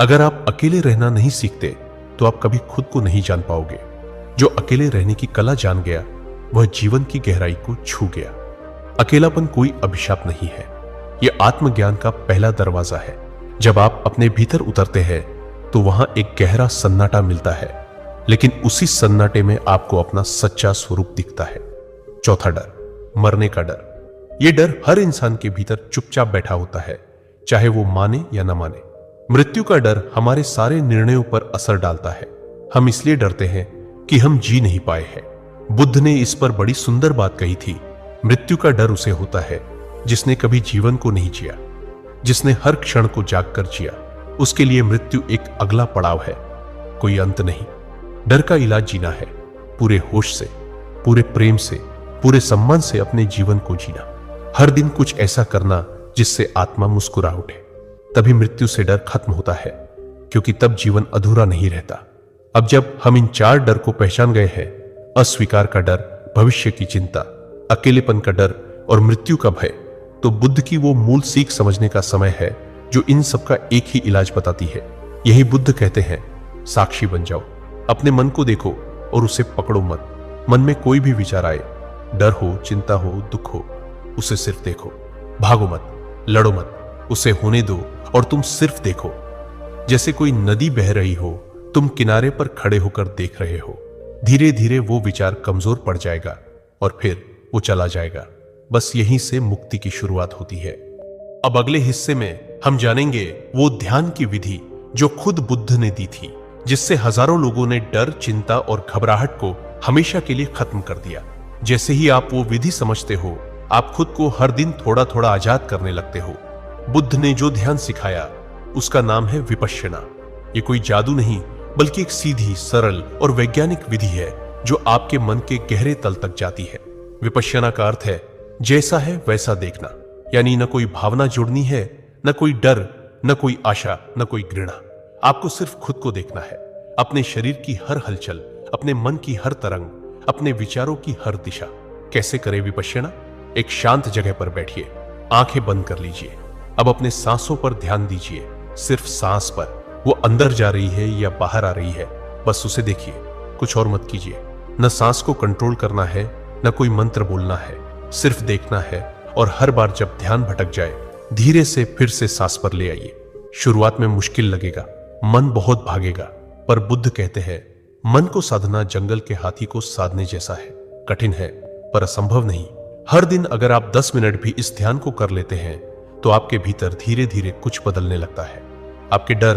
अगर आप अकेले रहना नहीं सीखते तो आप कभी खुद को नहीं जान पाओगे। जो अकेले रहने की कला जान गया वह जीवन की गहराई को छू गया। अकेलापन कोई अभिशाप नहीं है, यह आत्मज्ञान का पहला दरवाजा है। जब आप अपने भीतर उतरते हैं तो वहां एक गहरा सन्नाटा मिलता है, लेकिन उसी सन्नाटे में आपको अपना सच्चा स्वरूप दिखता है। चौथा डर, मरने का डर। यह डर हर इंसान के भीतर चुपचाप बैठा होता है, चाहे वो माने या ना माने। मृत्यु का डर हमारे सारे निर्णयों पर असर डालता है। हम इसलिए डरते हैं कि हम जी नहीं पाए हैं। बुद्ध ने इस पर बड़ी सुंदर बात कही थी। मृत्यु का डर उसे होता है जिसने कभी जीवन को नहीं जिया, जिसने हर क्षण को जागकर जिया। उसके लिए मृत्यु एक अगला पड़ाव है, कोई अंत नहीं। डर का इलाज जीना है, पूरे होश से, पूरे प्रेम से, पूरे सम्मान से अपने जीवन को जीना। हर दिन कुछ ऐसा करना जिससे आत्मा मुस्कुरा उठे। तभी मृत्यु से डर खत्म होता है, क्योंकि तब जीवन अधूरा नहीं रहता। अब जब हम इन 4 डर को पहचान गए हैं, अस्वीकार का डर, भविष्य की चिंता, अकेलेपन का डर और मृत्यु का भय, तो बुद्ध की वो मूल सीख समझने का समय है जो इन सब का एक ही इलाज बताती है। यही बुद्ध कहते हैं, साक्षी बन जाओ। अपने मन को देखो और उसे पकड़ो मत। मन में कोई भी विचार आए, डर हो, चिंता हो, दुख हो, उसे सिर्फ देखो। भागो मत, लड़ो मत, उसे होने दो और तुम सिर्फ देखो। जैसे कोई नदी बह रही हो, तुम किनारे पर खड़े होकर देख रहे हो। धीरे धीरे वो विचार कमजोर पड़ जाएगा और फिर वो चला जाएगा। बस यहीं से मुक्ति की शुरुआत होती है। अब अगले हिस्से में हम जानेंगे वो ध्यान की विधि जो खुद बुद्ध ने दी थी, जिससे हजारों लोगों ने डर, चिंता और घबराहट को हमेशा के लिए खत्म कर दिया। जैसे ही आप वो विधि समझते हो, आप खुद को हर दिन थोड़ा थोड़ा आजाद करने लगते हो। बुद्ध ने जो ध्यान सिखाया उसका नाम है विपश्यना। ये कोई जादू नहीं, बल्कि एक सीधी, सरल और वैज्ञानिक विधि है जो आपके मन के गहरे तल तक जाती है। विपश्यना का अर्थ है जैसा है वैसा देखना, यानी न कोई भावना जुड़नी है, न कोई डर, न कोई आशा, न कोई घृणा। आपको सिर्फ खुद को देखना है, अपने शरीर की हर हलचल, अपने मन की हर तरंग, अपने विचारों की हर दिशा। कैसे करें विपश्यना? एक शांत जगह पर बैठिए, आंखें बंद कर लीजिए। अब अपने सांसों पर ध्यान दीजिए, सिर्फ सांस पर। वो अंदर जा रही है या बाहर आ रही है, बस उसे देखिए, कुछ और मत कीजिए। न सांस को कंट्रोल करना है, न कोई मंत्र बोलना है, सिर्फ देखना है। और हर बार जब ध्यान भटक जाए, धीरे से फिर से सांस पर ले आइए। शुरुआत में मुश्किल लगेगा, मन बहुत भागेगा, पर बुद्ध कहते हैं मन को साधना जंगल के हाथी को साधने जैसा है। कठिन है पर असंभव नहीं। हर दिन अगर आप 10 मिनट भी इस ध्यान को कर लेते हैं तो आपके भीतर धीरे धीरे कुछ बदलने लगता है। आपके डर,